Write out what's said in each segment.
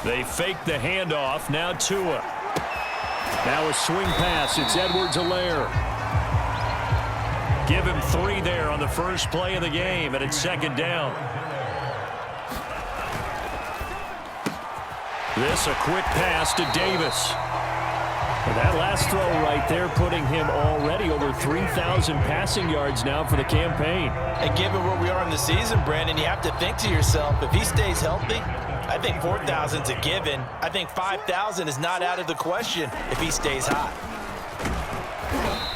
They fake the handoff. Now Tua. Now a swing pass. It's Edwards-Helaire. Give him 3 there on the first play of the game, and it's second down. This a quick pass to Davis. And that last throw right there putting him already over 3,000 passing yards now for the campaign. And given where we are in the season, Brandon, you have to think to yourself, if he stays healthy, I think 4,000 is a given. I think 5,000 is not out of the question if he stays hot.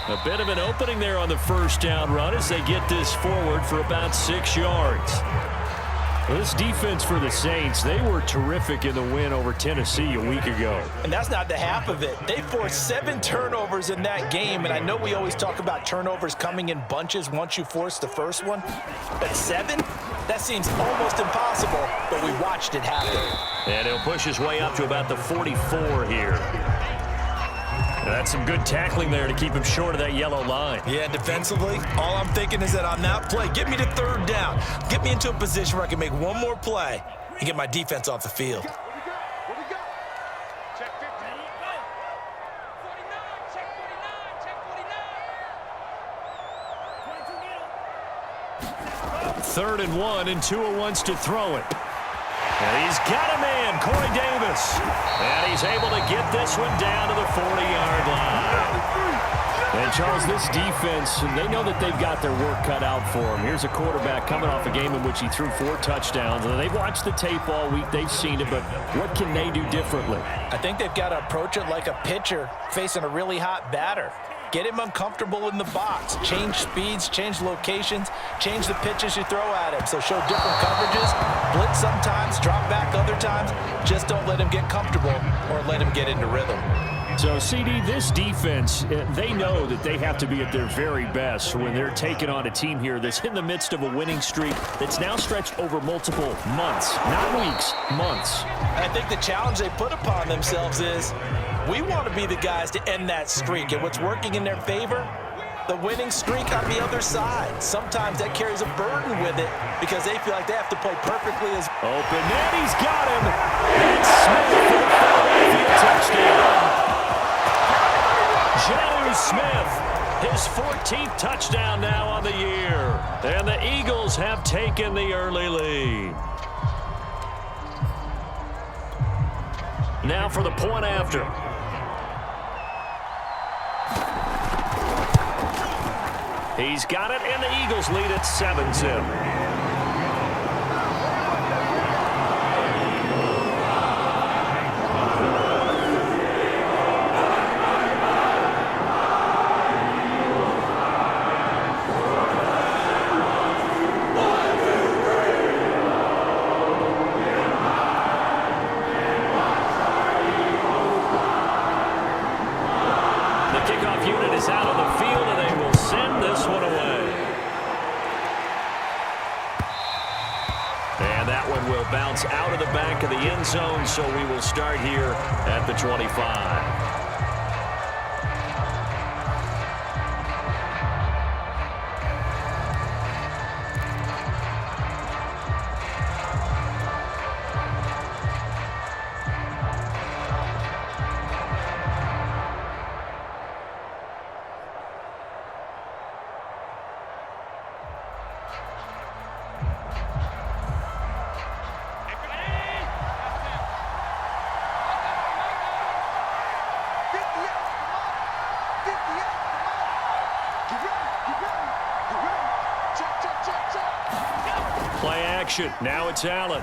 A bit of an opening there on the first down run as they get this forward for about 6 yards. Well, this defense for the Saints, they were terrific in the win over Tennessee a week ago. And that's not the half of it. They forced 7 turnovers in that game, and I know we always talk about turnovers coming in bunches once you force the first one. But 7? That seems almost impossible, but we watched it happen. And he'll push his way up to about the 44 here. That's some good tackling there to keep him short of that yellow line. Yeah, defensively, all I'm thinking is that on that play, get me to 3rd down. Get me into a position where I can make one more play and get my defense off the field. What we got? Check 50. 49, check 49, check 3rd and 1, and Tua wants to throw it. And he's got a man, Corey Davis. And he's able to get this one down to the 40-yard line. And, Charles, this defense, they know that they've got their work cut out for them. Here's a quarterback coming off a game in which he threw 4 touchdowns. And they've watched the tape all week. They've seen it, but what can they do differently? I think they've got to approach it like a pitcher facing a really hot batter. Get him uncomfortable in the box. Change speeds, change locations, change the pitches you throw at him. So show different coverages, blitz sometimes, drop back other times. Just don't let him get comfortable or let him get into rhythm. So, CD, this defense, they know that they have to be at their very best when they're taking on a team here that's in the midst of a winning streak that's now stretched over multiple months, not weeks, months. I think the challenge they put upon themselves is we want to be the guys to end that streak. And what's working in their favor? The winning streak on the other side. Sometimes that carries a burden with it because they feel like they have to play perfectly as open. And he's got him. And Smith for the Philadelphia touchdown. Jonnu Smith, his 14th touchdown now on the year. And the Eagles have taken the early lead. Now for the point after. He's got it, and the Eagles lead at 7-0. Bounce out of the back of the end zone, so we will start here at the 25. Now it's Allen.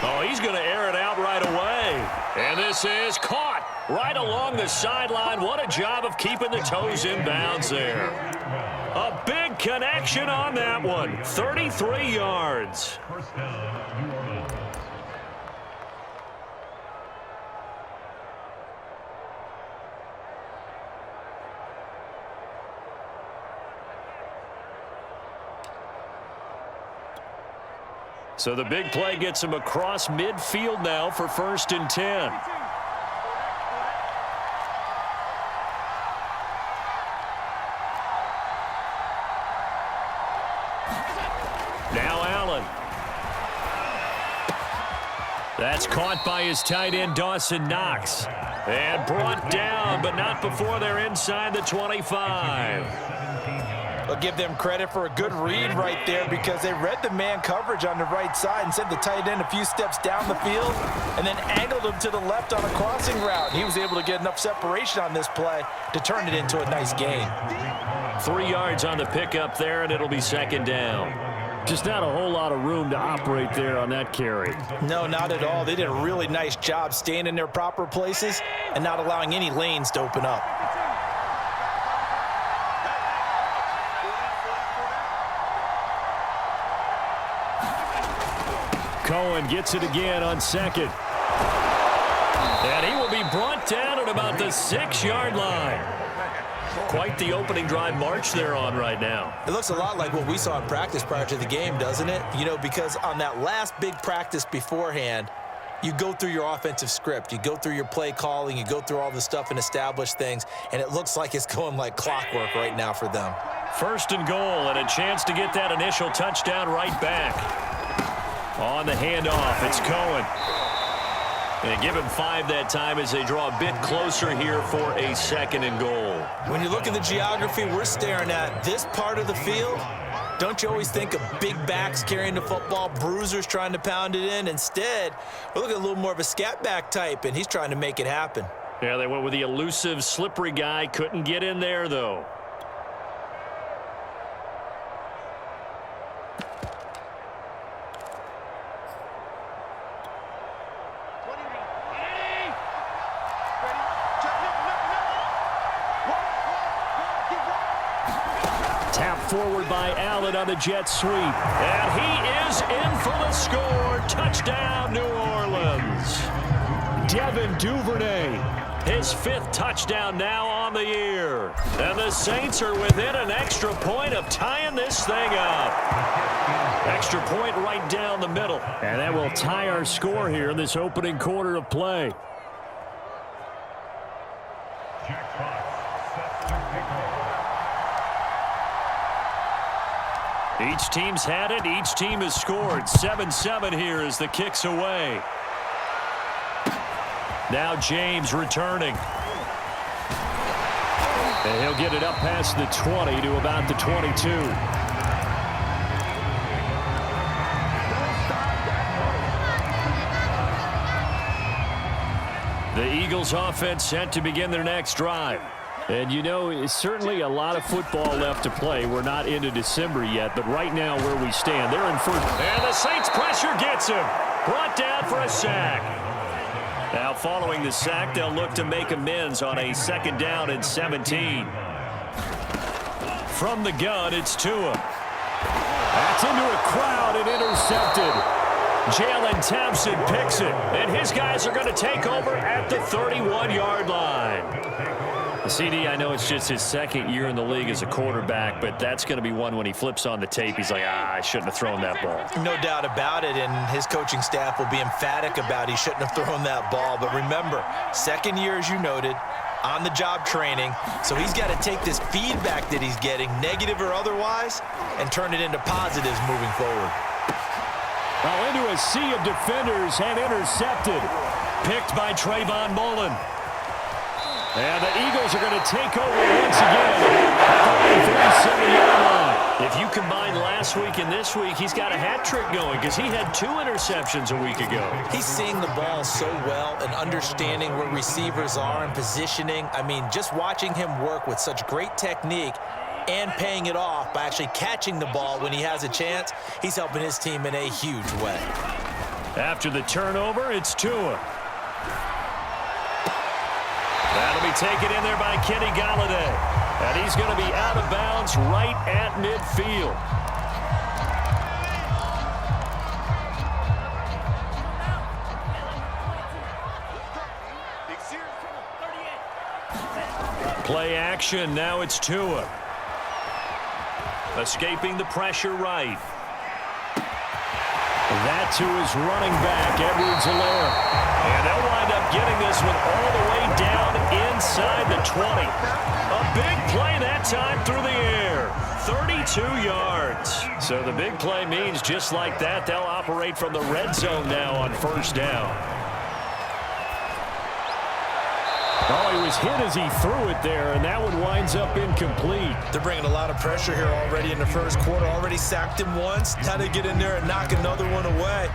Oh, he's going to air it out right away. And this is caught right along the sideline. What a job of keeping the toes in bounds there. A big connection on that one. 33 yards. So the big play gets him across midfield now for 1st and 10. Now Allen. That's caught by his tight end, Dawson Knox. And brought down, but not before they're inside the 25. I'll give them credit for a good read right there because they read the man coverage on the right side and sent the tight end a few steps down the field and then angled him to the left on a crossing route. He was able to get enough separation on this play to turn it into a nice gain. 3 yards on the pickup there, and it'll be second down. Just not a whole lot of room to operate there on that carry. No, not at all. They did a really nice job staying in their proper places and not allowing any lanes to open up. Cohen gets it again on second. And he will be brought down at about the 6-yard line. Quite the opening drive march they're on right now. It looks a lot like what we saw in practice prior to the game, doesn't it? You know, because on that last big practice beforehand, you go through your offensive script. You go through your play calling. You go through all the stuff and establish things. And it looks like it's going like clockwork right now for them. First and goal, and a chance to get that initial touchdown right back. On the handoff, it's Cohen. And give him 5 that time as they draw a bit closer here for a second and goal. When you look at the geography we're staring at, this part of the field, don't you always think of big backs carrying the football, bruisers trying to pound it in? Instead, we're looking at a little more of a scat back type, and he's trying to make it happen. Yeah, they went with the elusive, slippery guy. Couldn't get in there, though. Forward by Allen on the jet sweep. And he is in for the score. Touchdown, New Orleans. Devin Duvernay, his 5th touchdown now on the year. And the Saints are within an extra point of tying this thing up. Extra point right down the middle. And that will tie our score here in this opening quarter of play. Each team's had it. Each team has scored. 7-7 here as the kick's away. Now James returning. And he'll get it up past the 20 to about the 22. The Eagles offense set to begin their next drive. And, you know, it's certainly a lot of football left to play. We're not into December yet, but right now where we stand, they're in first. And the Saints pressure gets him. Brought down for a sack. Now following the sack, they'll look to make amends on a 2nd down and 17. From the gun, it's Tua. That's into a crowd and intercepted. Jalen Thompson picks it, and his guys are going to take over at the 31-yard line. CD, I know it's just his 2nd year in the league as a quarterback, but that's going to be one when he flips on the tape. He's like, I shouldn't have thrown that ball. No doubt about it, and his coaching staff will be emphatic about he shouldn't have thrown that ball. But remember, 2nd year, as you noted, on-the-job training, so he's got to take this feedback that he's getting, negative or otherwise, and turn it into positives moving forward. Well, into a sea of defenders and intercepted. Picked by Trayvon Mullen. And the Eagles are going to take over once again at the 37-yard line. If you combine last week and this week, he's got a hat trick going because he had 2 interceptions a week ago. He's seeing the ball so well and understanding where receivers are and positioning. I mean, just watching him work with such great technique and paying it off by actually catching the ball when he has a chance, he's helping his team in a huge way. After the turnover, it's Tua. That'll be taken in there by Kenny Golladay. And he's going to be out of bounds right at midfield. Play action. Now it's Tua. Escaping the pressure right. That to his running back, Edwards-Helaire. And they'll wind up getting this one all the way down inside the 20. A big play that time through the air. 32 yards. So the big play means just like that, they'll operate from the red zone now on first down. Oh, he was hit as he threw it there, and that one winds up incomplete. They're bringing a lot of pressure here already in the first quarter. Already sacked him once. Now they get in there and knock another one away.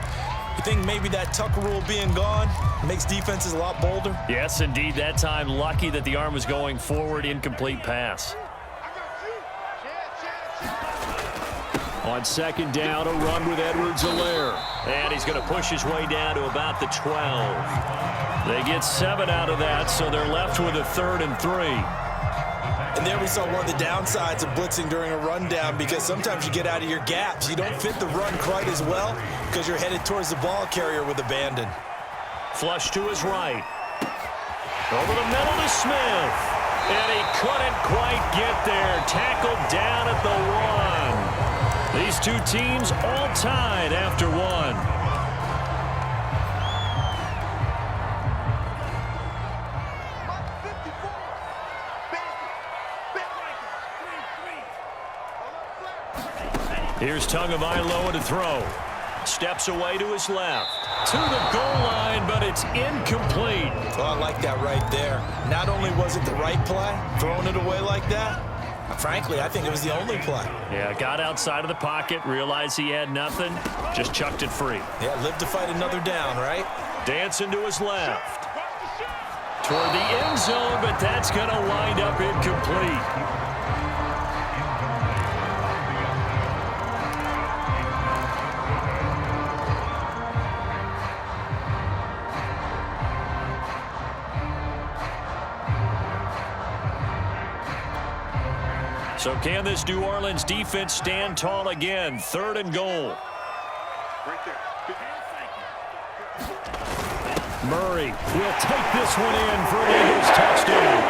You think maybe that Tucker rule being gone makes defenses a lot bolder? Yes, indeed. That time, lucky that the arm was going forward. Incomplete pass. On second down, a run with Edwards-Helaire. And he's going to push his way down to about the 12. They get 7 out of that, so they're left with a 3rd and 3. And there we saw one of the downsides of blitzing during a rundown, because sometimes you get out of your gaps. You don't fit the run quite as well because you're headed towards the ball carrier with abandon. Flush to his right. Over the middle to Smith. And he couldn't quite get there. Tackled down at the 1. These two teams all tied after 1. Here's Tagovailoa to throw. Steps away to his left. To the goal line, but it's incomplete. Well, I like that right there. Not only was it the right play, throwing it away like that, frankly, I think it was the only play. Yeah, got outside of the pocket, realized he had nothing, just chucked it free. Yeah, live to fight another down, right? Dancing to his left. Toward the end zone, but that's going to wind up incomplete. So can this New Orleans defense stand tall again? 3rd and goal. Right there. Murray will take this one in for an Eagles touchdown.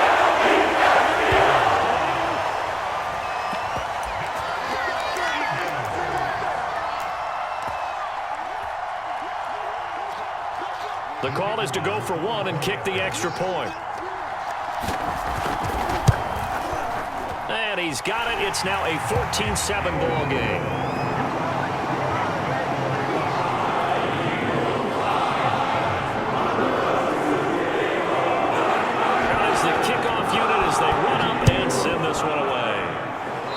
The call is to go for 1 and kick the extra point. And he's got it. It's now a 14-7 ball game. As the kickoff unit as they run up and send this one away.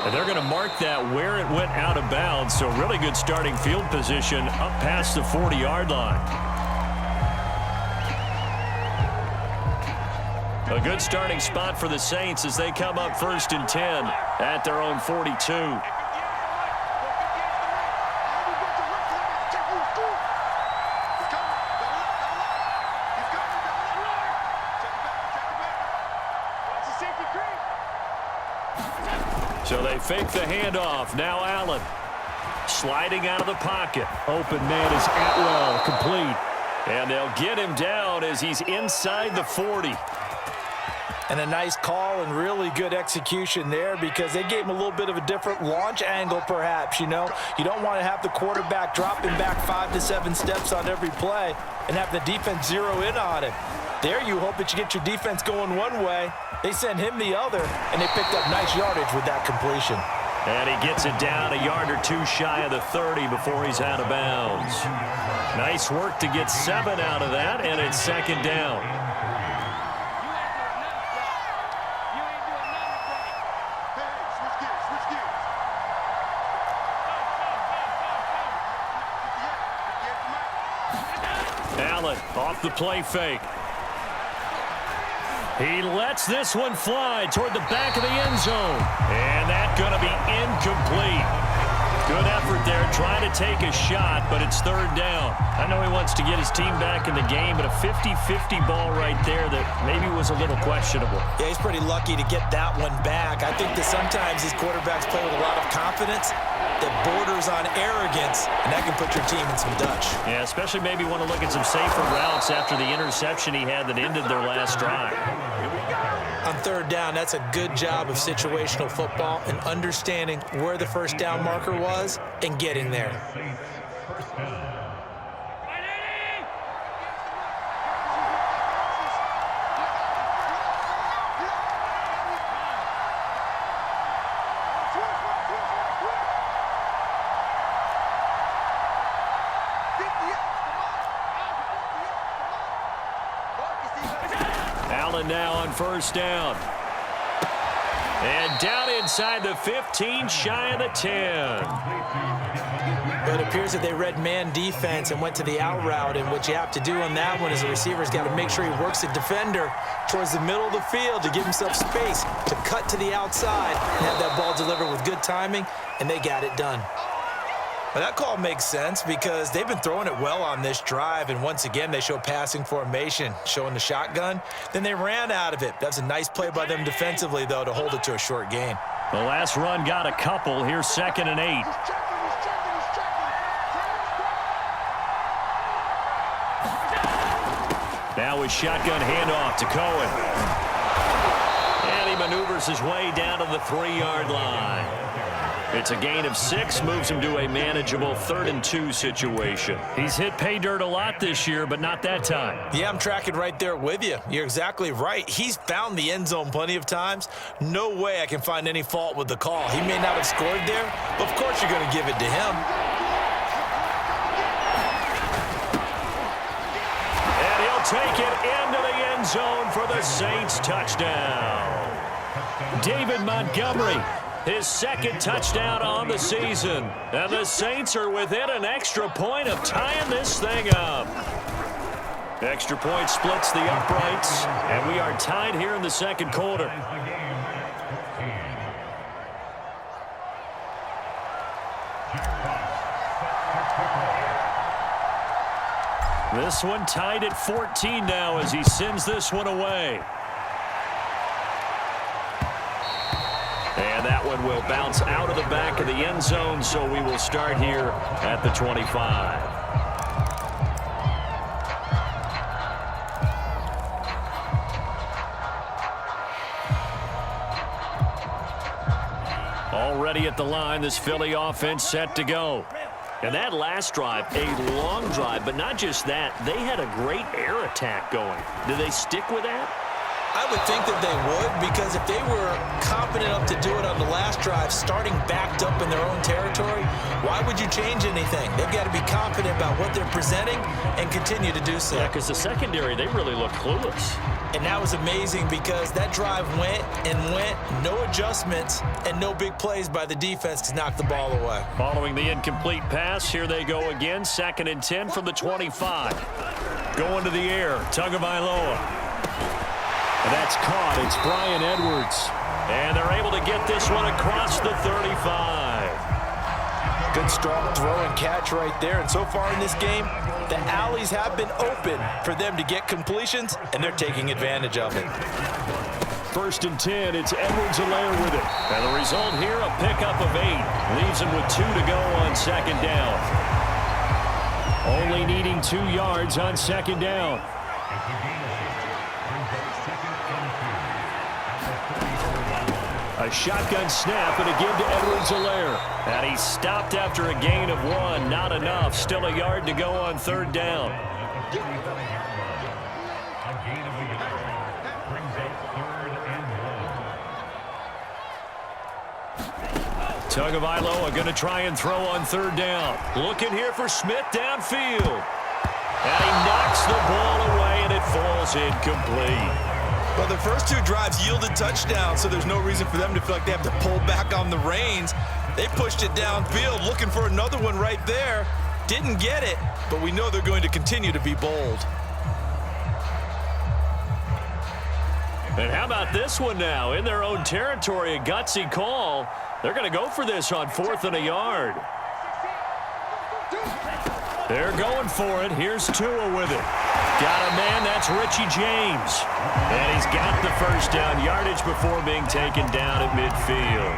And they're going to mark that where it went out of bounds. So really good starting field position up past the 40-yard line. A good starting spot for the Saints as they come up 1st and 10 at their own 42. So they fake the handoff. Now Allen sliding out of the pocket. Open man is Atwell, complete. And they'll get him down as he's inside the 40. And a nice call and really good execution there, because they gave him a little bit of a different launch angle perhaps, you know. You don't want to have the quarterback dropping back 5 to 7 steps on every play and have the defense zero in on him. There you hope that you get your defense going one way. They send him the other, and they picked up nice yardage with that completion. And he gets it down a yard or 2 shy of the 30 before he's out of bounds. Nice work to get 7 out of that, and it's 2nd down. Allen off the play fake. He lets this one fly toward the back of the end zone. And that's going to be incomplete. Good effort there, trying to take a shot, but it's 3rd down. I know he wants to get his team back in the game, but a 50-50 ball right there that maybe was a little questionable. Yeah, he's pretty lucky to get that one back. I think that sometimes these quarterbacks play with a lot of confidence that borders on arrogance, and that can put your team in some Dutch. Yeah, especially maybe want to look at some safer routes after the interception he had that ended their last drive. On 3rd down, that's a good job of situational football and understanding where the 1st down marker was and getting there. on first down. And down inside the 15, shy of the 10. But it appears that they read man defense and went to the out route, and what you have to do on that one is the receiver's got to make sure he works the defender towards the middle of the field to give himself space to cut to the outside and have that ball delivered with good timing, and they got it done. But that call makes sense because they've been throwing it well on this drive, and once again, they show passing formation, showing the shotgun. Then they ran out of it. That's a nice play by them defensively, though, to hold it to a short gain. The last run got a couple. Here's 2nd and 8. Now a shotgun handoff to Cohen. And he maneuvers his way down to the 3-yard line. It's a gain of 6, moves him to a manageable 3rd and 2 situation. He's hit pay dirt a lot this year, but not that time. Yeah, I'm tracking right there with you. You're exactly right. He's found the end zone plenty of times. No way I can find any fault with the call. He may not have scored there, but of course you're going to give it to him. And he'll take it into the end zone for the Saints touchdown. David Montgomery, his 2nd touchdown on the season. And the Saints are within an extra point of tying this thing up. Extra point splits the uprights, and we are tied here in the 2nd quarter. This one tied at 14 now as he sends this one away. And that one will bounce out of the back of the end zone, so we will start here at the 25. Already at the line, this Philly offense set to go. And that last drive, a long drive, but not just that. They had a great air attack going. Do they stick with that? I would think that they would, because if they were confident enough to do it on the last drive, starting backed up in their own territory, why would you change anything? They've got to be confident about what they're presenting and continue to do so. Yeah, because the secondary, they really look clueless. And that was amazing because that drive went and went, no adjustments, and no big plays by the defense to knock the ball away. Following the incomplete pass, here they go again, 2nd and 10 from the 25. Going to the air, Tagovailoa. And that's caught. It's Bryan Edwards. And they're able to get this one across the 35. Good strong throw and catch right there. And so far in this game, the alleys have been open for them to get completions, and they're taking advantage of it. 1st and 10, it's Edwards-Helaire with it. And the result here, a pickup of 8. Leaves him with 2 to go on 2nd down. Only needing 2 yards on 2nd down. A shotgun snap and a give to Edwards-Helaire. And he stopped after a gain of 1. Not enough. Still a yard to go on 3rd down. Tagovailoa going to try and throw on 3rd down. Looking here for Smith downfield. And he knocks the ball away, and it falls incomplete. Well, the first 2 drives yielded touchdowns, so there's no reason for them to feel like they have to pull back on the reins. They pushed it downfield, looking for another one right there. Didn't get it, but we know they're going to continue to be bold. And how about this one now? In their own territory, a gutsy call. They're going to go for this on 4th and a yard. They're going for it. Here's Tua with it. Got a man, that's Richie James. And he's got the first down yardage before being taken down at midfield.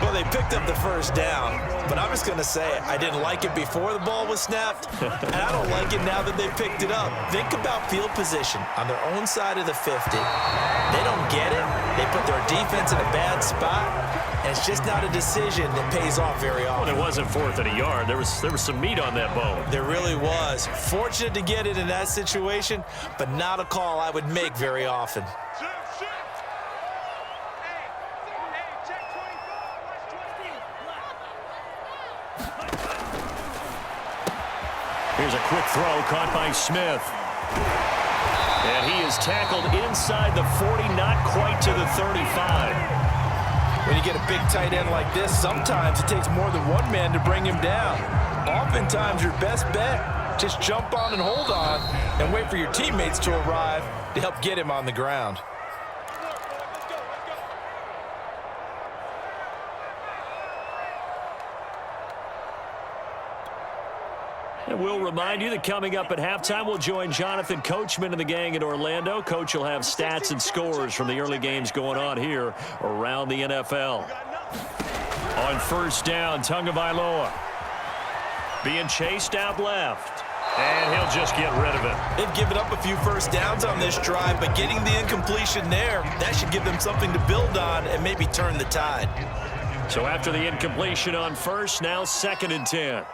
Well, they picked up the first down, but I'm just going to say it. I didn't like it before the ball was snapped, and I don't like it now that they picked it up. Think about field position on their own side of the 50. They don't get it. They put their defense in a bad spot, and it's just not a decision that pays off very often. Well, it wasn't 4th and a yard. There was some meat on that bone. There really was. Fortunate to get it in that situation, but not a call I would make very often. Here's a quick throw caught by Smith. And he is tackled inside the 40, not quite to the 35. When you get a big tight end like this, sometimes it takes more than one man to bring him down. Oftentimes, your best bet, just jump on and hold on and wait for your teammates to arrive to help get him on the ground. And we'll remind you that coming up at halftime, we'll join Jonathan Coachman and the gang in Orlando. Coach will have stats and scores from the early games going on here around the NFL. On first down, Tagovailoa being chased out left. And he'll just get rid of it. They've given up a few first downs on this drive, but getting the incompletion there, that should give them something to build on and maybe turn the tide. So after the incompletion on first, now 2nd and 10.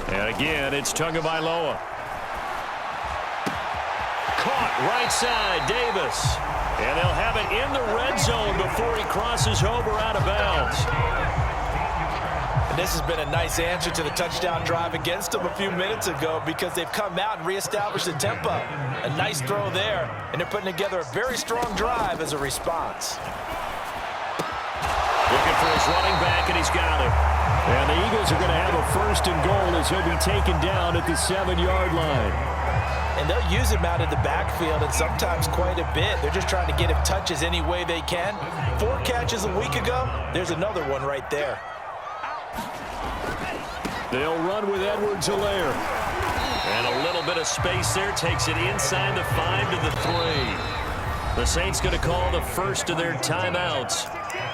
And again, it's Tagovailoa. Caught right side, Davis. And they'll have it in the red zone before he crosses over out of bounds. And this has been a nice answer to the touchdown drive against them a few minutes ago because they've come out and reestablished the tempo. A nice throw there, and they're putting together a very strong drive as a response. Looking for his running back, and he's got it. And the Eagles are going to have a 1st and goal as he'll be taken down at the 7-yard line. And they'll use him out of the backfield and sometimes quite a bit. They're just trying to get him touches any way they can. 4 catches a week ago. There's another one right there. They'll run with Edwards-Helaire. And a little bit of space there. Takes it inside the 5 to the 3. The Saints going to call the first of their timeouts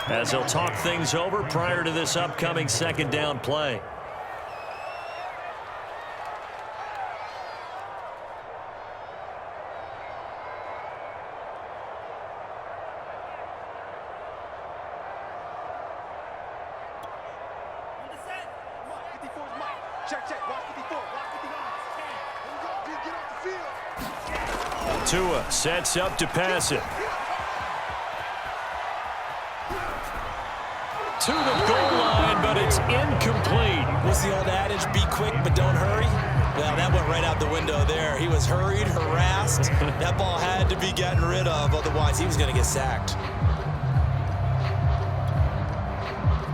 as they'll talk things over prior to this upcoming 2nd down play. Tua sets up to pass it. To the goal line, but it's incomplete. What's the old adage? Be quick, but don't hurry. Well, that went right out the window there. He was hurried, harassed. That ball had to be gotten rid of, otherwise he was going to get sacked.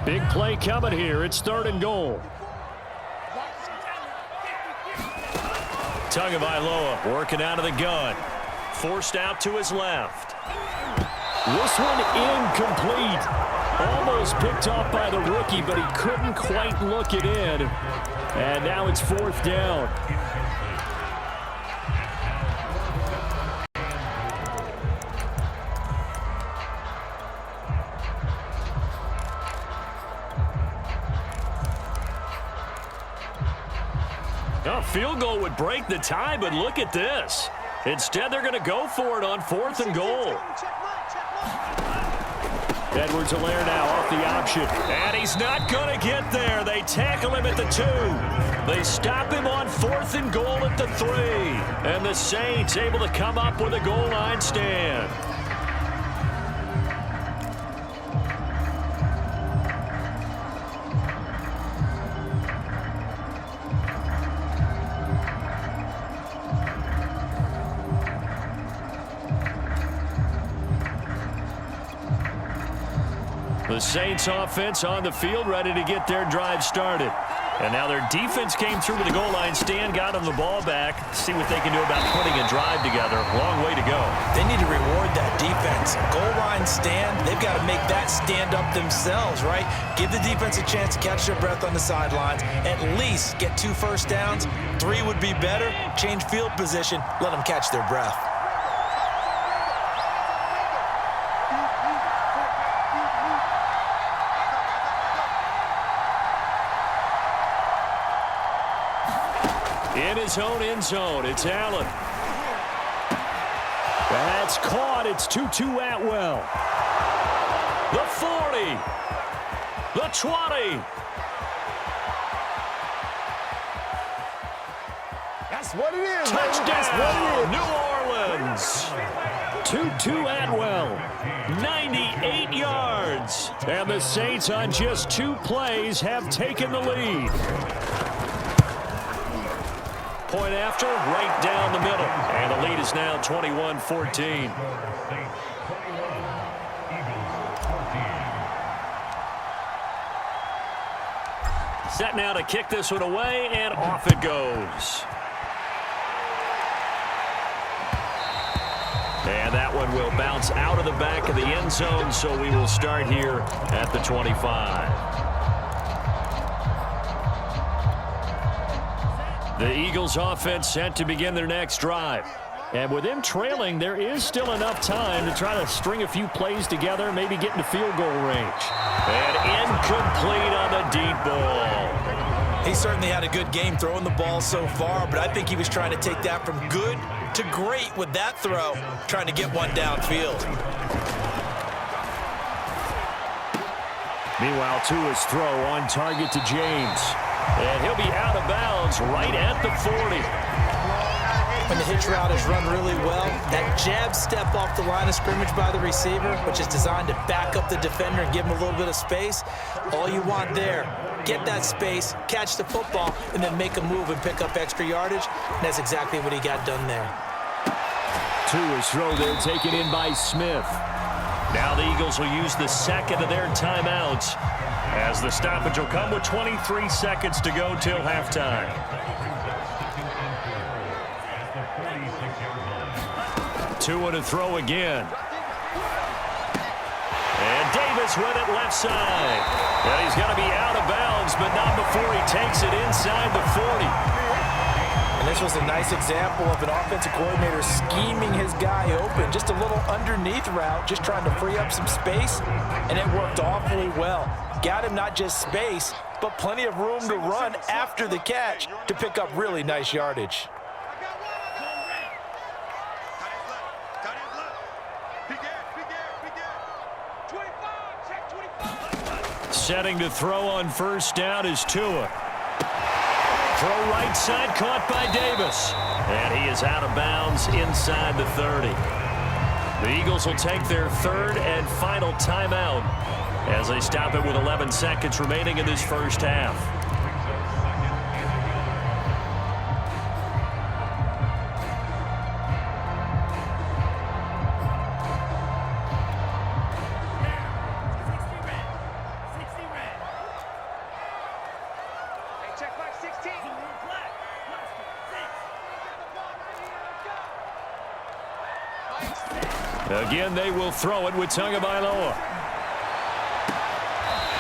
Big play coming here. It's 3rd and goal. Tagovailoa working out of the gun. Forced out to his left. This one incomplete. Almost picked off by the rookie, but he couldn't quite look it in. And now it's 4th down. A field goal would break the tie, but look at this. Instead, they're going to go for it on 4th and goal. Edwards-Helaire now off the option. And he's not going to get there. They tackle him at the 2. They stop him on 4th and goal at the 3. And the Saints able to come up with a goal line stand. The Saints offense on the field, ready to get their drive started. And now their defense came through to the goal line stand, got them the ball back. See what they can do about putting a drive together. Long way to go. They need to reward that defense. Goal line stand, they've got to make that stand up themselves, right? Give the defense a chance to catch their breath on the sidelines. At least get 2 first downs. 3 would be better. Change field position. Let them catch their breath. In his own end zone, it's Allen. That's caught. It's Tutu Atwell. The 40. The 20. That's what it is. Touchdown, New Orleans. Tutu Atwell. 98 yards. And the Saints on just 2 plays have taken the lead. point after, right down the middle. And the lead is now 21-14. Set now to kick this one away, and off it goes. And that one will bounce out of the back of the end zone, so we will start here at the 25. The Eagles offense set to begin their next drive. And with them trailing, there is still enough time to try to string a few plays together, maybe get into field goal range. And incomplete on the deep ball. He certainly had a good game throwing the ball so far, but I think he was trying to take that from good to great with that throw, trying to get one downfield. Meanwhile, Tua's throw on target to James. And he'll be out of bounds right at the 40. When the hitch route is run really well, that jab step off the line of scrimmage by the receiver, which is designed to back up the defender and give him a little bit of space, all you want there, get that space, catch the football, and then make a move and pick up extra yardage, and that's exactly what he got done there. Tua's throw there taken in by Smith. Now the Eagles will use the second of their timeouts as the stoppage will come with 23 seconds to go till halftime. Tua to throw again. And Davis with it left side. And he's going to be out of bounds, but not before he takes it inside the 40. And this was a nice example of an offensive coordinator scheming his guy open. Just a little underneath route, just trying to free up some space, and it worked awfully well. Got him not just space, but plenty of room to run after the catch to pick up really nice yardage. Setting to throw on first down is Tua. Throw right side, caught by Davis. And he is out of bounds inside the 30. The Eagles will take their third and final timeout as they stop it with 11 seconds remaining in this first half. Again, they will throw it with Tagovailoa.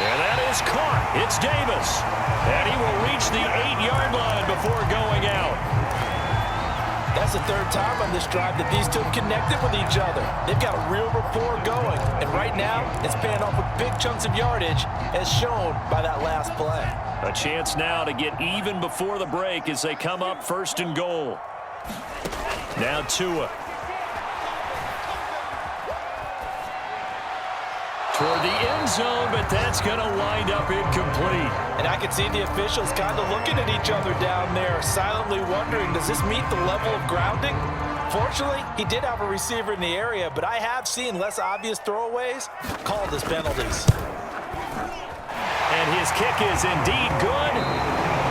And that is caught. It's Davis. And he will reach the 8-yard line before going out. That's the third time on this drive that these two have connected with each other. They've got a real rapport going. And right now, it's paying off with big chunks of yardage, as shown by that last play. A chance now to get even before the break as they come up first and goal. Now Tua. Toward the end zone, but that's going to wind up incomplete. And I can see the officials kind of looking at each other down there, silently wondering, does this meet the level of grounding? Fortunately, he did have a receiver in the area, but I have seen less obvious throwaways called as penalties. And his kick is indeed good.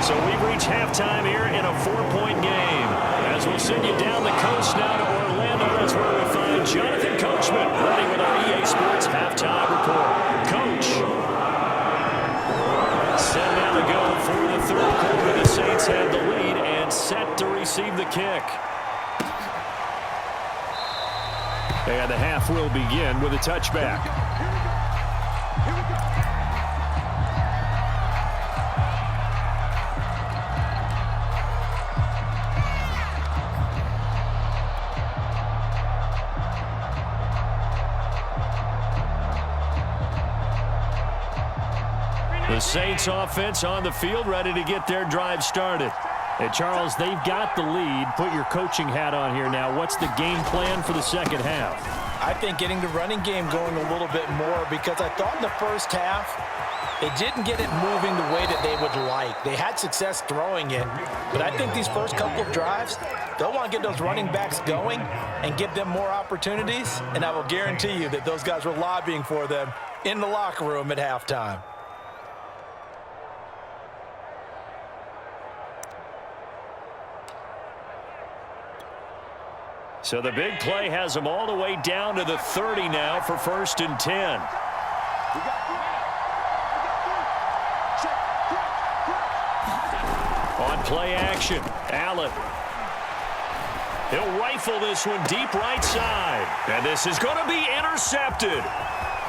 So we've reached halftime here in a 4-point game. As we'll send you down the coast now to Orlando, that's where we find Jonathan Coachman ready with our EA Sports halftime report. Coach. Set now to go for the third quarter. The Saints have the lead and set to receive the kick. And the half will begin with a touchback. The Saints offense on the field, ready to get their drive started. And Charles, they've got the lead. Put your coaching hat on here now. What's the game plan for the second half? I think getting the running game going a little bit more, because I thought in the first half, they didn't get it moving the way that they would like. They had success throwing it, but I think these first couple of drives, they'll want to get those running backs going and give them more opportunities, and I will guarantee you that those guys were lobbying for them in the locker room at halftime. So the big play has them all the way down to the 30 now for 1st and 10. On play action, Allen. He'll rifle this one deep right side. And this is going to be intercepted.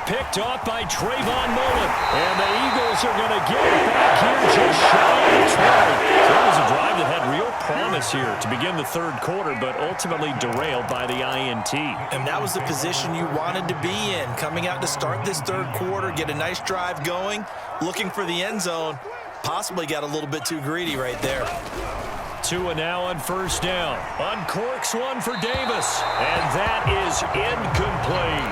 Picked off by Trayvon Mullen. And the Eagles are going to get it back here just shy of 20. So that was a drive that had real promise here to begin the third quarter, but ultimately derailed by the INT. And that was the position you wanted to be in. Coming out to start this third quarter, get a nice drive going, looking for the end zone. Possibly got a little bit too greedy right there. Tua now on 1st down. Uncorks one for Davis. And that is incomplete.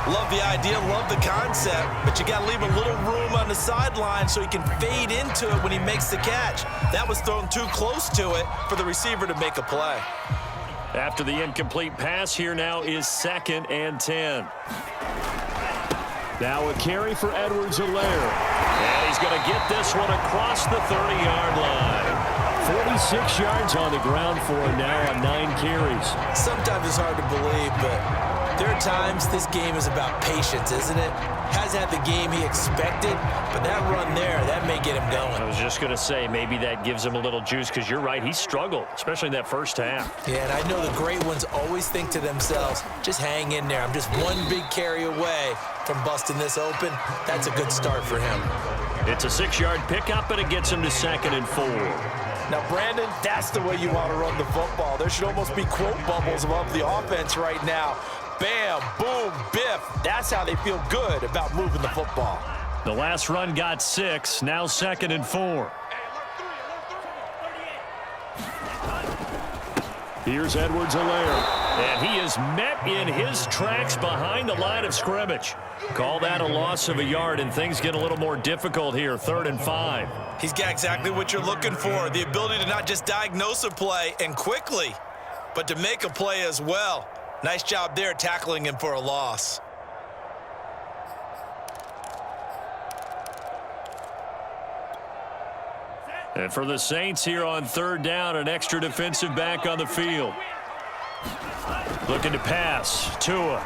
Love the idea, love the concept, but you got to leave a little room on the sideline so he can fade into it when he makes the catch. That was thrown too close to it for the receiver to make a play. After the incomplete pass, here now is 2nd and 10. Now a carry for Edwards-Helaire. And he's going to get this one across the 30-yard line. 46 yards on the ground for him now on 9 carries. Sometimes it's hard to believe, but there are times this game is about patience, isn't it? Hasn't had the game he expected, but that run there, that may get him going. I was just going to say, maybe that gives him a little juice, because you're right, he struggled, especially in that first half. Yeah, and I know the great ones always think to themselves, just hang in there. I'm just one big carry away from busting this open. That's a good start for him. It's a 6-yard pickup, and it gets him to 2nd and 4. Now, Brandon, that's the way you want to run the football. There should almost be quote bubbles above the offense right now. Bam, boom, biff. That's how they feel good about moving the football. The last run got 6, now 2nd and 4. Here's Edwards-Helaire. And he is met in his tracks behind the line of scrimmage. Call that a loss of a yard, and things get a little more difficult here, 3rd and 5. He's got exactly what you're looking for, the ability to not just diagnose a play and quickly, but to make a play as well. Nice job there tackling him for a loss. And for the Saints here on 3rd down, an extra defensive back on the field. Looking to pass. Tua.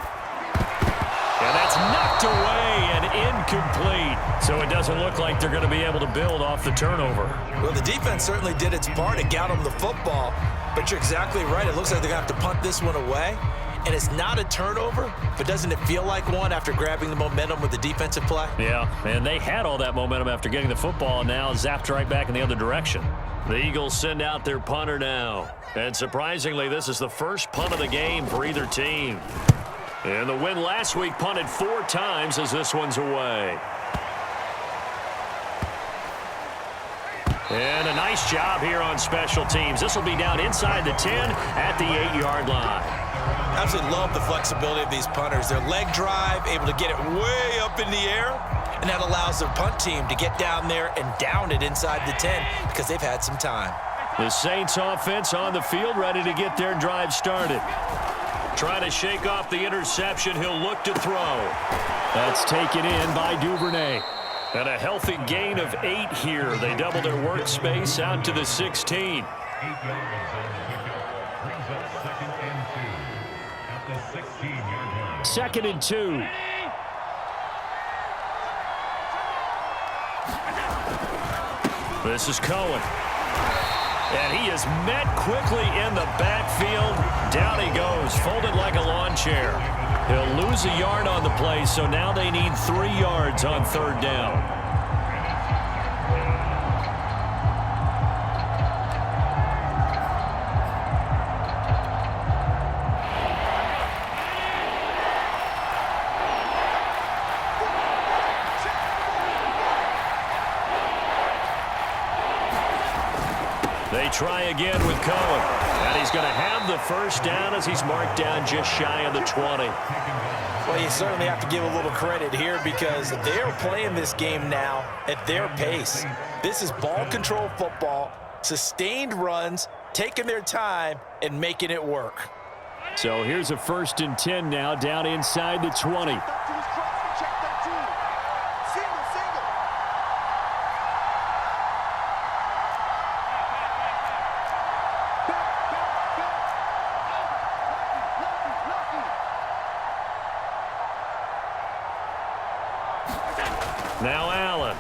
And that's knocked away and incomplete. So it doesn't look like they're going to be able to build off the turnover. Well, the defense certainly did its part to get him the football. But you're exactly right. It looks like they're going to have to punt this one away. And it's not a turnover, but doesn't it feel like one after grabbing the momentum with the defensive play? Yeah, and they had all that momentum after getting the football, and now zapped right back in the other direction. The Eagles send out their punter now. And surprisingly, this is the first punt of the game for either team. And the win last week punted 4 times as this one's away. And a nice job here on special teams. This will be down inside the 10 at the 8-yard line. Absolutely love the flexibility of these punters. Their leg drive, able to get it way up in the air, and that allows their punt team to get down there and down it inside the 10 because they've had some time. The Saints offense on the field, ready to get their drive started. Trying to shake off the interception. He'll look to throw. That's taken in by Duvernay. And a healthy gain of 8 here. They double their workspace out to the 16. Second and 2. This is Cohen. And he is met quickly in the backfield. Down he goes, folded like a lawn chair. He'll lose a yard on the play, so now they need 3 yards on 3rd down. They try again with Cohen. And he's going to have the first down as he's marked down just shy of the 20. Well, you certainly have to give a little credit here because they're playing this game now at their pace. This is ball control football, sustained runs, taking their time, and making it work. So here's a 1st and 10 now down inside the 20. Now Allen.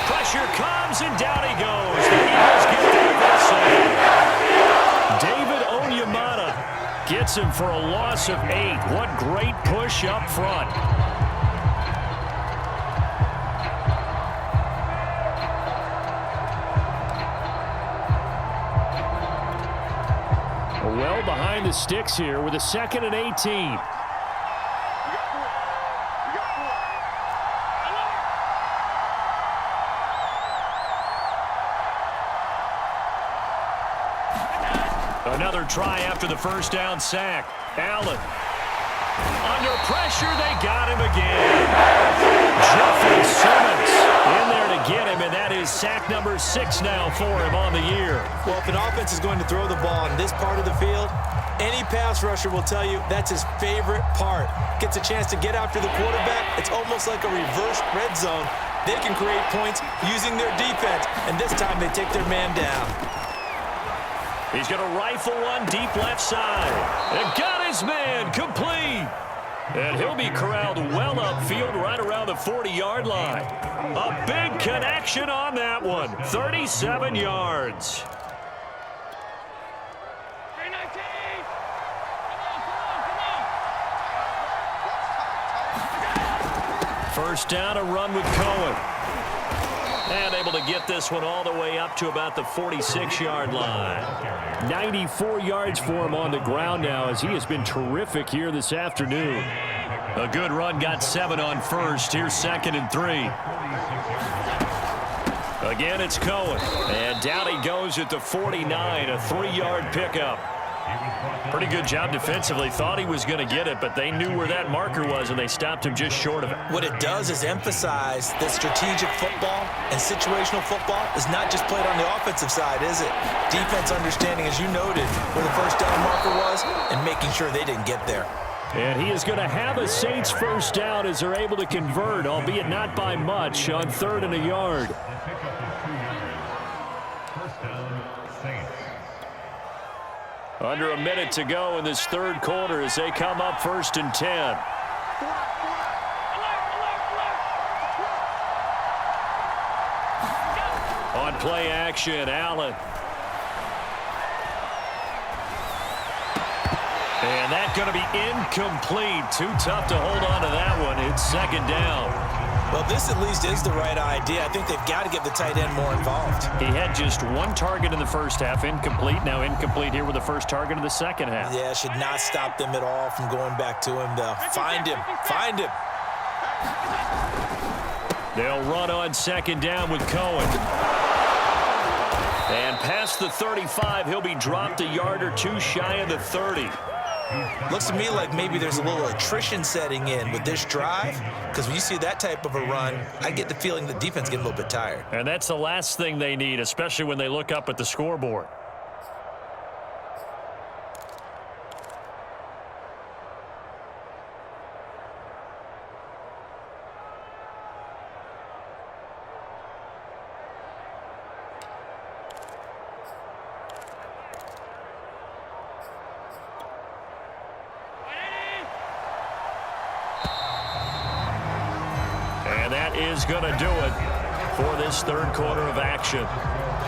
Pressure comes, and down he goes. The Eagles get there for a save. David Onyemata gets him for a loss of 8. What great push up front. Well behind the sticks here with a 2nd and 18. Another try after the first down sack. Allen. Under pressure, they got him again. Jeffrey Simmons in there to get him, and that is sack number 6 now for him on the year. Well, if an offense is going to throw the ball in this part of the field, any pass rusher will tell you that's his favorite part. Gets a chance to get after the quarterback. It's almost like a reverse red zone. They can create points using their defense, and this time they take their man down. He's going to rifle one deep left side. And got his man complete. And he'll be corralled well upfield right around the 40-yard line. A big connection on that one. 37 yards. First down, a run with Cohen. And able to get this one all the way up to about the 46-yard line. 94 yards for him on the ground now as he has been terrific here this afternoon. A good run, got 7 on first. Here's 2nd and 3. Again, it's Cohen. And down he goes at the 49, a 3-yard pickup. Pretty good job defensively. Thought he was going to get it, but they knew where that marker was, and they stopped him just short of it. What it does is emphasize that strategic football and situational football is not just played on the offensive side, is it? Defense understanding, as you noted, where the first down marker was and making sure they didn't get there. And he is going to have a Saints first down as they're able to convert, albeit not by much, on 3rd and a yard. Under a minute to go in this third quarter as they come up 1st and 10. On play action, Allen. And that's going to be incomplete. Too tough to hold on to that one. It's 2nd down. Well, this at least is the right idea. I think they've got to get the tight end more involved. He had just 1 target in the first half, incomplete. Now incomplete here with the first target of the second half. Yeah, should not stop them at all from going back to him, though. Find him. Find him. They'll run on 2nd down with Cohen. And past the 35, he'll be dropped a yard or 2 shy of the 30. Looks to me like maybe there's a little attrition setting in with this drive, because when you see that type of a run, I get the feeling the defense getting a little bit tired. And that's the last thing they need, especially when they look up at the scoreboard. Is going to do it for this third quarter of action.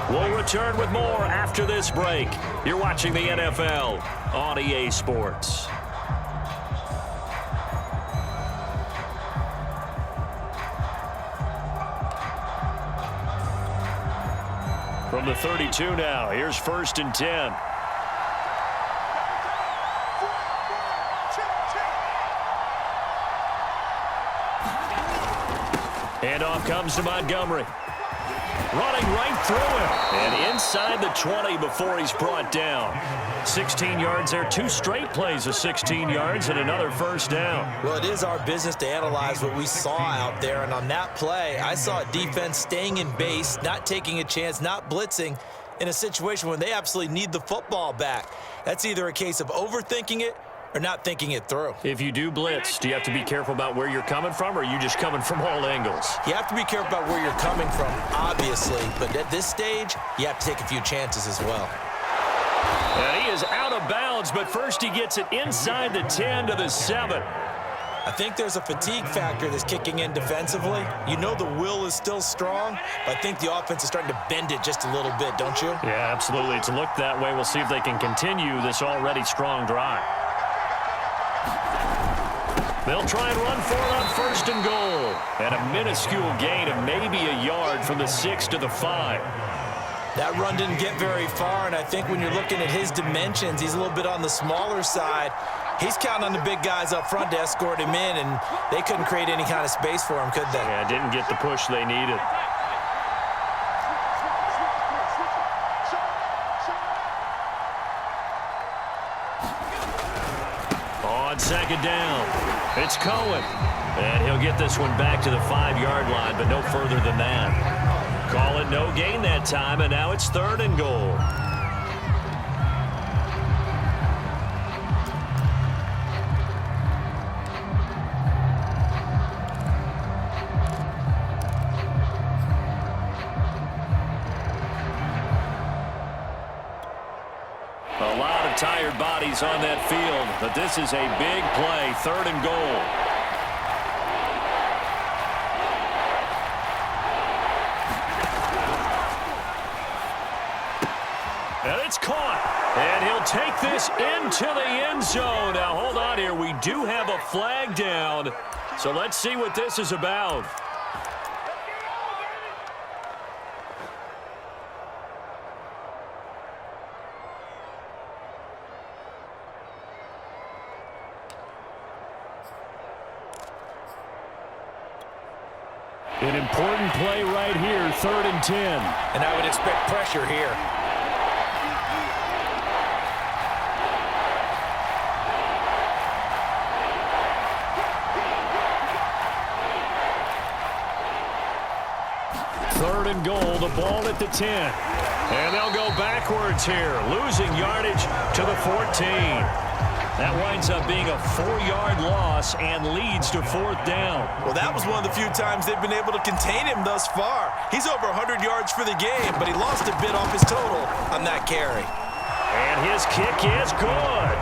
We'll return with more after this break. You're watching the NFL on EA Sports. From the 32 now, here's 1st and 10. Handoff comes to Montgomery. Running right through him. And inside the 20 before he's brought down. 16 yards there. 2 straight plays of 16 yards and another first down. Well, it is our business to analyze what we saw out there. And on that play, I saw a defense staying in base, not taking a chance, not blitzing in a situation when they absolutely need the football back. That's either a case of overthinking it or not thinking it through. If you do blitz, do you have to be careful about where you're coming from, or are you just coming from all angles? You have to be careful about where you're coming from, obviously. But at this stage, you have to take a few chances as well. And he is out of bounds, but first he gets it inside the 10 to the 7. I think there's a fatigue factor that's kicking in defensively. You know the will is still strong, but I think the offense is starting to bend it just a little bit, don't you? Yeah, absolutely. It's looked that way. We'll see if they can continue this already strong drive. They'll try and run for it on 1st and goal. And a minuscule gain of maybe a yard from the 6 to the 5. That run didn't get very far, and I think when you're looking at his dimensions, he's a little bit on the smaller side. He's counting on the big guys up front to escort him in, and they couldn't create any kind of space for him, could they? Yeah, didn't get the push they needed. On 2nd down, it's Cohen. And he'll get this one back to the 5-yard line, but no further than that. Call it no gain that time, and now it's 3rd and goal. A lot of tired bodies on that field, but this is a big play, 3rd and goal. And it's caught. And he'll take this into the end zone. Now, hold on here. We do have a flag down. So let's see what this is about. An important play right here, 3rd and 10. And I would expect pressure here. Third and goal, the ball at the 10. And they'll go backwards here, losing yardage to the 14. That winds up being a 4-yard loss and leads to 4th down. Well, that was one of the few times they've been able to contain him thus far. He's over 100 yards for the game, but he lost a bit off his total on that carry. And his kick is good.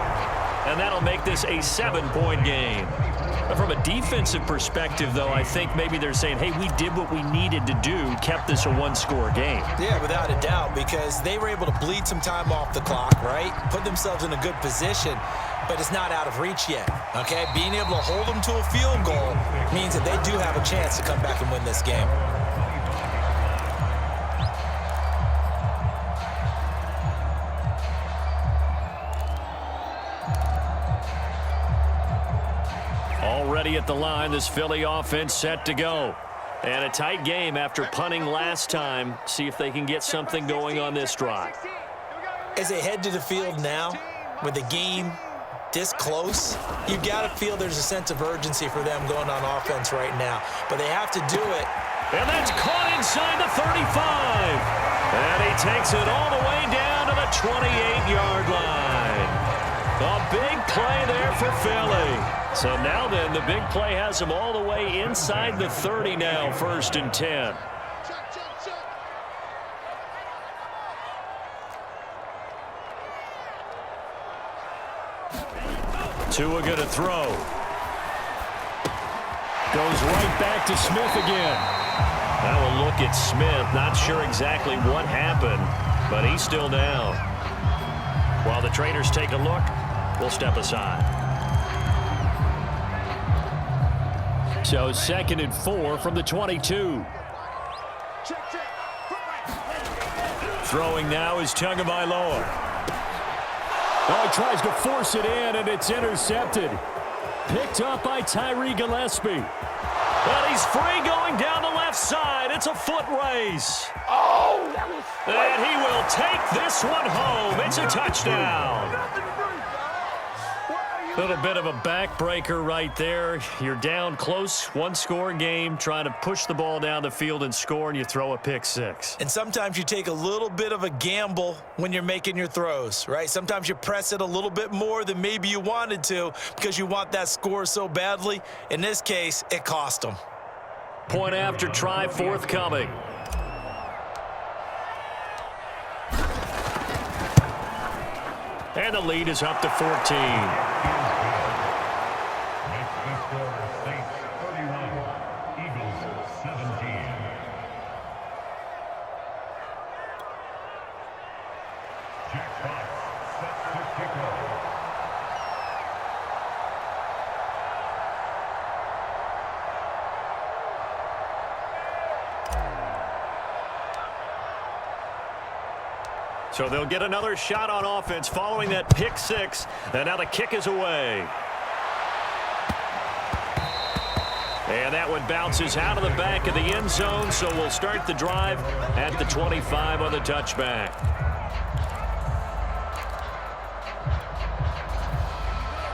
And that'll make this a 7-point game. But from a defensive perspective, though, I think maybe they're saying, hey, we did what we needed to do, kept this a 1-score game. Yeah, without a doubt, because they were able to bleed some time off the clock, right? Put themselves in a good position, but it's not out of reach yet, okay? Being able to hold them to a field goal means that they do have a chance to come back and win this game. Already at the line, this Philly offense set to go. And a tight game after punting last time. See if they can get something going on this drive. As they head to the field now, with the game this close, you got to feel there's a sense of urgency for them going on offense right now. But they have to do it. And that's caught inside the 35. And he takes it all the way down to the 28-yard line. A big play there for Philly. So now then, the big play has him all the way inside the 30 now, 1st and 10. Tua going to throw. Goes right back to Smith again. Now we'll look at Smith. Not sure exactly what happened, but he's still down. While the traders take a look, we'll step aside. So 2nd and 4 from the 22. Throwing now is Tagovailoa. Oh, he tries to force it in, and it's intercepted. Picked up by Tyree Gillespie. And he's free going down the left side. It's a foot race. Oh, that was... And he will take this one home. It's a touchdown. Little bit of a backbreaker right there. You're down close, 1-score game, trying to push the ball down the field and score, and you throw a pick six. And sometimes you take a little bit of a gamble when you're making your throws, right? Sometimes you press it a little bit more than maybe you wanted to because you want that score so badly. In this case, it cost them. Point after try forthcoming. And the lead is up to 14. So they'll get another shot on offense following that pick six. And now the kick is away. And that one bounces out of the back of the end zone, so we'll start the drive at the 25 on the touchback.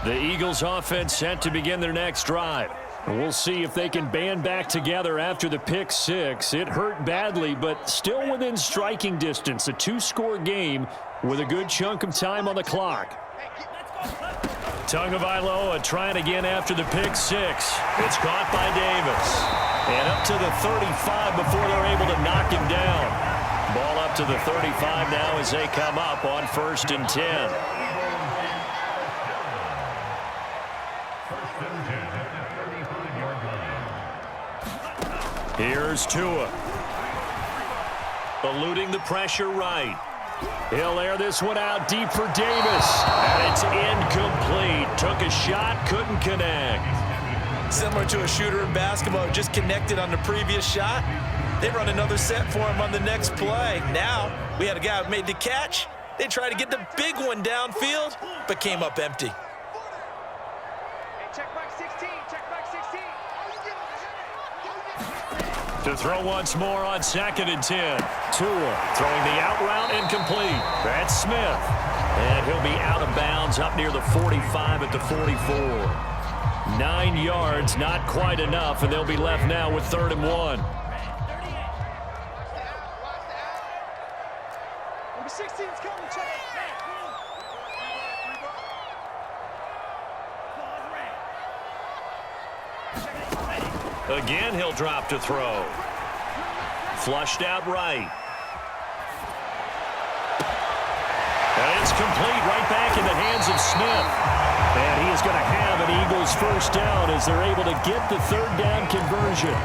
The Eagles offense set to begin their next drive. We'll see if they can band back together after the pick six. It hurt badly, but still within striking distance. A two-score game with a good chunk of time on the clock. Tagovailoa trying again after the pick six. It's caught by Davis. And up to the 35 before they're able to knock him down. Ball up to the 35 now as they come up on 1st and 10. Here's Tua. Eluding the pressure right. He'll air this one out deep for Davis. And it's incomplete. Took a shot, couldn't connect. Similar to a shooter in basketball who just connected on the previous shot. They run another set for him on the next play. Now, we had a guy who made the catch. They tried to get the big one downfield, but came up empty. Hey, check back 16. Check back 16. To throw once more on 2nd and 10. Tua throwing the out route incomplete. That's Smith. And he'll be out of bounds up near the 45 at the 44. 9 yards, not quite enough, and they'll be left now with 3rd and 1. Number 16's coming, check. Again, he'll drop to throw. Flushed out right. And it's complete right back in the hands of Smith. And he is going to have an Eagles first down as they're able to get the 3rd down conversion.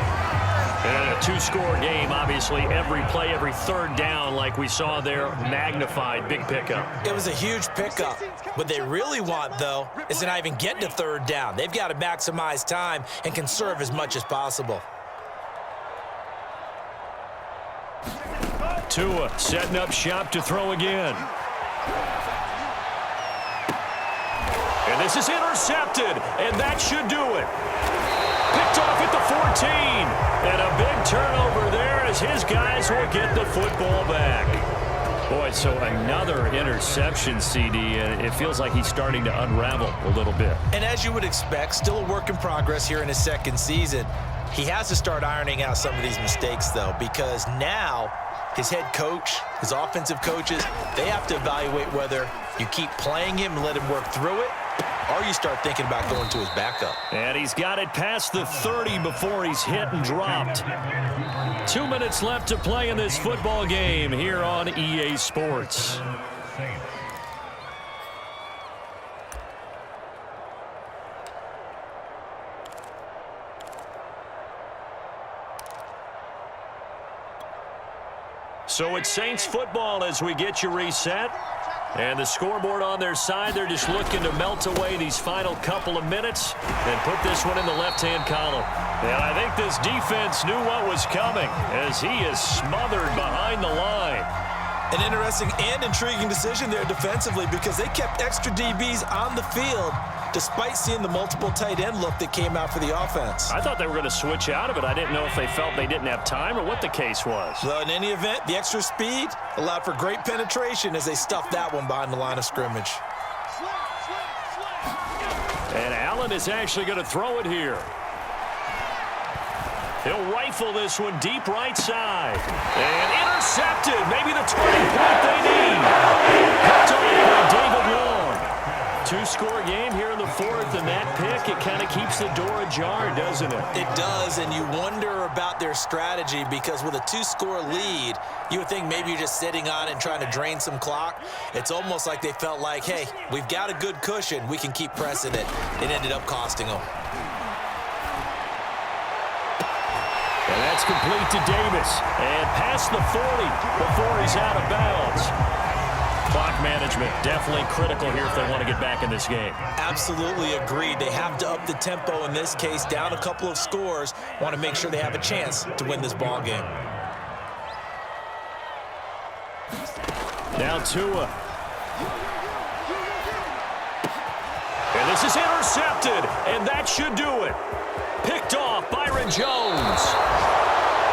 And a two-score game, obviously, every play, every 3rd down, like we saw there, magnified, big pickup. It was a huge pickup. What they really want, though, is to not even get to 3rd down. They've got to maximize time and conserve as much as possible. Tua setting up shop to throw again. And this is intercepted, and that should do it. Picked off at the 14. And a big turnover there as his guys will get the football back. Boy, so another interception, CD, and it feels like he's starting to unravel a little bit. And as you would expect, still a work in progress here in his 2nd season. He has to start ironing out some of these mistakes, though, because now his head coach, his offensive coaches, they have to evaluate whether you keep playing him and let him work through it, or you start thinking about going to his backup. And he's got it past the 30 before he's hit and dropped. 2 minutes left to play in this football game here on EA Sports. So it's Saints football as we get you reset. And the scoreboard on their side, they're just looking to melt away these final couple of minutes and put this one in the left-hand column. And I think this defense knew what was coming as he is smothered behind the line. An interesting and intriguing decision there defensively because they kept extra DBs on the field despite seeing the multiple tight end look that came out for the offense. I thought they were going to switch out of it. I didn't know if they felt they didn't have time or what the case was. Well, in any event, the extra speed allowed for great penetration as they stuffed that one behind the line of scrimmage. And Allen is actually going to throw it here. He'll rifle this one deep right side. And intercepted. Maybe the turning point they need. Picked off by David Long. Two-score game here in the 4th, and that pick, it kind of keeps the door ajar, doesn't it? It does, and you wonder about their strategy because with a 2-score lead, you would think maybe you're just sitting on it and trying to drain some clock. It's almost like they felt like, hey, we've got a good cushion. We can keep pressing it. It ended up costing them. And that's complete to Davis. And past the 40 before he's out of bounds. Clock management definitely critical here if they want to get back in this game. Absolutely agreed. They have to up the tempo in this case, down a couple of scores. Want to make sure they have a chance to win this ball game. Now Tua. And this is intercepted, and that should do it. Picked off Byron Jones.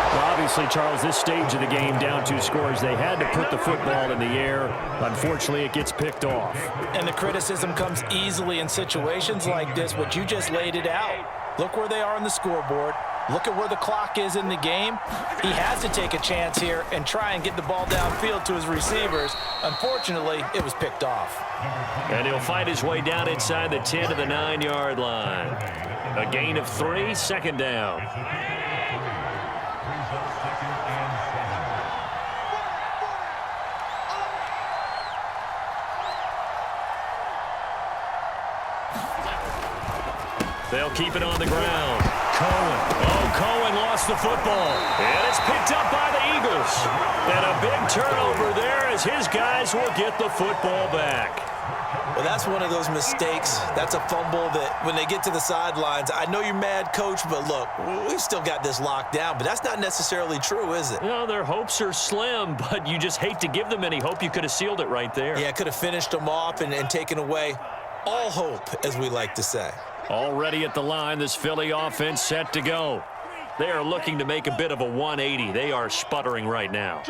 Well, obviously, Charles, this stage of the game, down 2 scores, they had to put the football in the air. Unfortunately, it gets picked off. And the criticism comes easily in situations like this, but you just laid it out. Look where they are on the scoreboard. Look at where the clock is in the game. He has to take a chance here and try and get the ball downfield to his receivers. Unfortunately, it was picked off. And he'll fight his way down inside the 10 to the 9-yard line. A gain of 3, second down. They'll keep it on the ground. Cohen. Oh, Cohen lost the football. And it's picked up by the Eagles. And a big turnover there as his guys will get the football back. Well, that's one of those mistakes. That's a fumble that when they get to the sidelines, I know you're mad, Coach, but look, we've still got this locked down. But that's not necessarily true, is it? You know, their hopes are slim, but you just hate to give them any hope. You could have sealed it right there. Yeah, could have finished them off and taken away all hope, as we like to say. Already at the line, this Philly offense set to go. They are looking to make a bit of a 180. They are sputtering right now.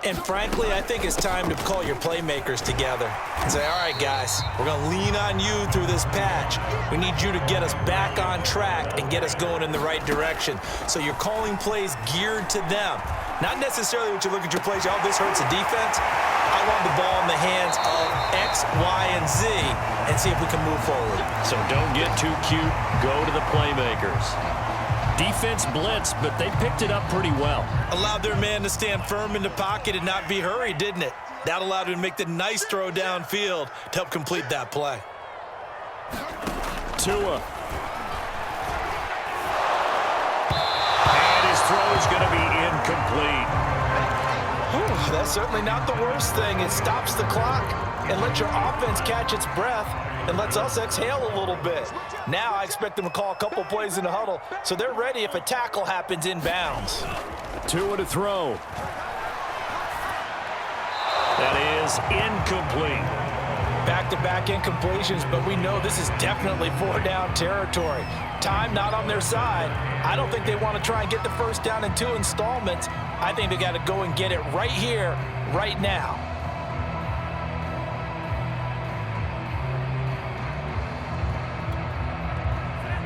And frankly, I think it's time to call your playmakers together and say, all right, guys, we're going to lean on you through this patch. We need you to get us back on track and get us going in the right direction. So you're calling plays geared to them. Not necessarily when you look at your plays, oh, this hurts the defense. I want the ball in the hands of X, Y, and Z and see if we can move forward. So don't get too cute. Go to the playmakers. Defense blitz, but they picked it up pretty well. Allowed their man to stand firm in the pocket and not be hurried, didn't it? That allowed him to make the nice throw downfield to help complete that play. Tua. And his throw is going to be incomplete. Whew, that's certainly not the worst thing. It stops the clock and lets your offense catch its breath and lets us exhale a little bit. Now I expect them to call a couple plays in the huddle so they're ready if a tackle happens inbounds. Tua to throw. That is incomplete. Back-to-back incompletions, but we know this is definitely 4-down territory. Time not on their side. I don't think they want to try and get the first down in 2 installments. I think they got to go and get it right here, right now.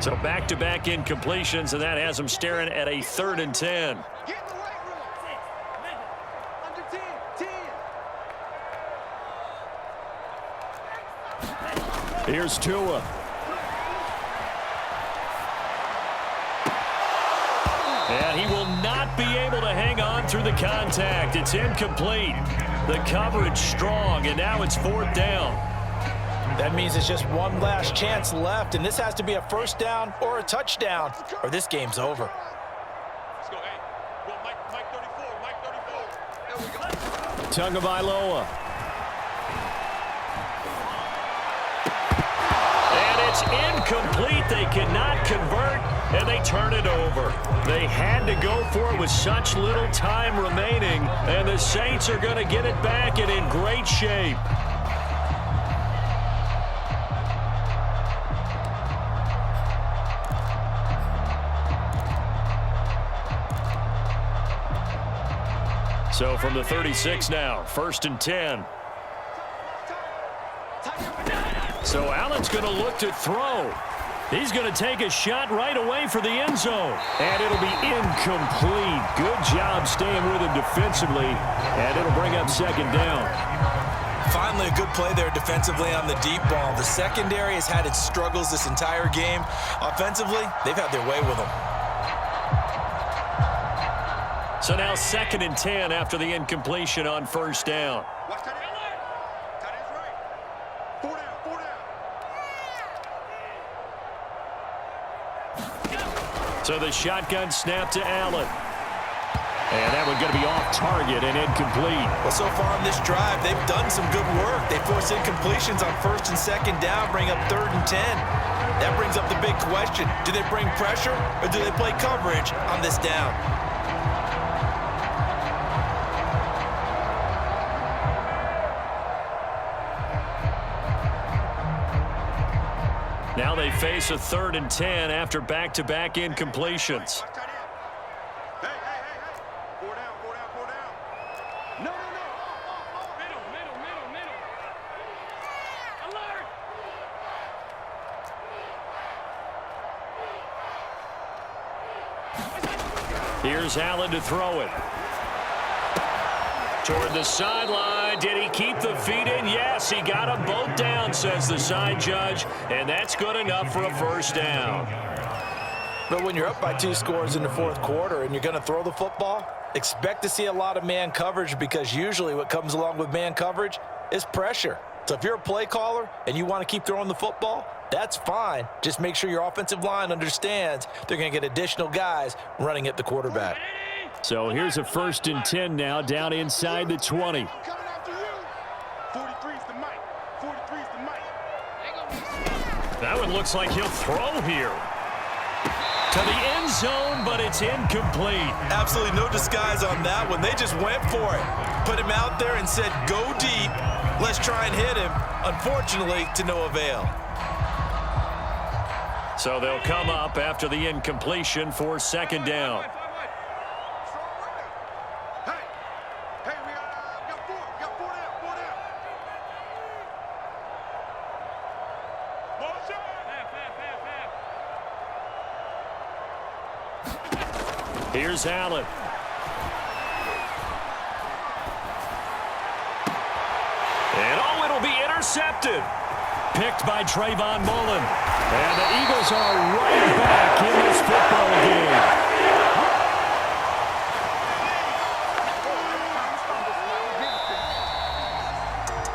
So back-to-back incompletions, and that has them staring at a 3rd and 10. Get in the weight room. Under 10. Here's Tua. And he will not be able to hang on through the contact. It's incomplete. The coverage strong, and now it's 4th down. That means it's just one last chance left, and this has to be a first down or a touchdown, or this game's over. Let's go, hey. Go, Mike 34, Mike 34. There we go. Tagovailoa. And it's incomplete. They cannot convert, and they turn it over. They had to go for it with such little time remaining, and the Saints are going to get it back and in great shape. So from the 36 now, 1st and 10. So Allen's going to look to throw. He's going to take a shot right away for the end zone. And it'll be incomplete. Good job staying with him defensively. And it'll bring up 2nd down. Finally, a good play there defensively on the deep ball. The secondary has had its struggles this entire game. Offensively, they've had their way with them. So now 2nd and 10 after the incompletion on 1st down. Watch tight end. Tight end's right. 4 down. So the shotgun snap to Allen. And that one going to be off target and incomplete. Well, so far on this drive, they've done some good work. They force incompletions on 1st and 2nd down, bring up 3rd and 10. That brings up the big question. Do they bring pressure or do they play coverage on this down? Now they face a 3rd and 10 after back-to-back incompletions. Hey. Four down. No. Middle. Alert! Here's Allen to throw it. Toward the sideline. Did he keep the feet in? Yes, he got them both down, says the side judge, and that's good enough for a first down. But when you're up by 2 scores in the 4th quarter and you're going to throw the football, expect to see a lot of man coverage, because usually what comes along with man coverage is pressure. So if you're a play caller and you want to keep throwing the football, that's fine. Just make sure your offensive line understands they're going to get additional guys running at the quarterback. So here's a 1st and 10 now, down inside the 20. 43's the mic. That one looks like he'll throw here. To the end zone, but it's incomplete. Absolutely no disguise on that one. They just went for it. Put him out there and said, go deep. Let's try and hit him. Unfortunately, to no avail. So they'll come up after the incompletion for 2nd down. Hey, we got 4 down. Motion! Here's Allen. And it'll be intercepted. Picked by Trayvon Mullen. And the Eagles are right back in this football game.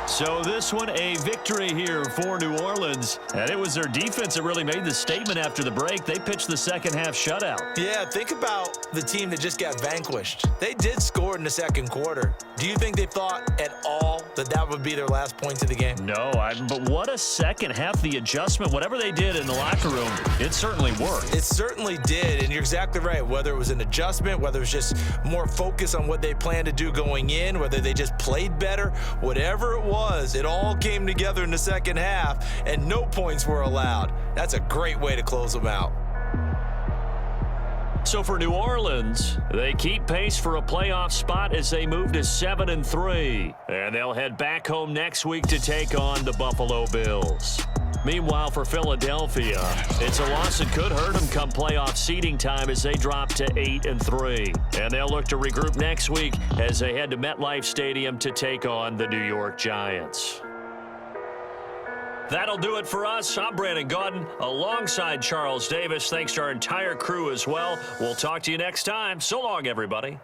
So this one a victory here for New Orleans. And it was their defense that really made the statement after the break. They pitched the second-half shutout. Yeah, think about the team that just got vanquished. They did score in the 2nd quarter. Do you think they thought at all that that would be their last points of the game? No, but what a second half. The adjustment, whatever they did in the locker room, it certainly worked. It certainly did, and you're exactly right. Whether it was an adjustment, whether it was just more focus on what they planned to do going in, whether they just played better, whatever it was, it all came together in the 2nd half, and no points were allowed. That's a great way to close them out. So for New Orleans, they keep pace for a playoff spot as they move to 7-3. And they'll head back home next week to take on the Buffalo Bills. Meanwhile, for Philadelphia, it's a loss that could hurt them come playoff seeding time as they drop to 8-3. And they'll look to regroup next week as they head to MetLife Stadium to take on the New York Giants. That'll do it for us. I'm Brandon Gaudin alongside Charles Davis. Thanks to our entire crew as well. We'll talk to you next time. So long, everybody.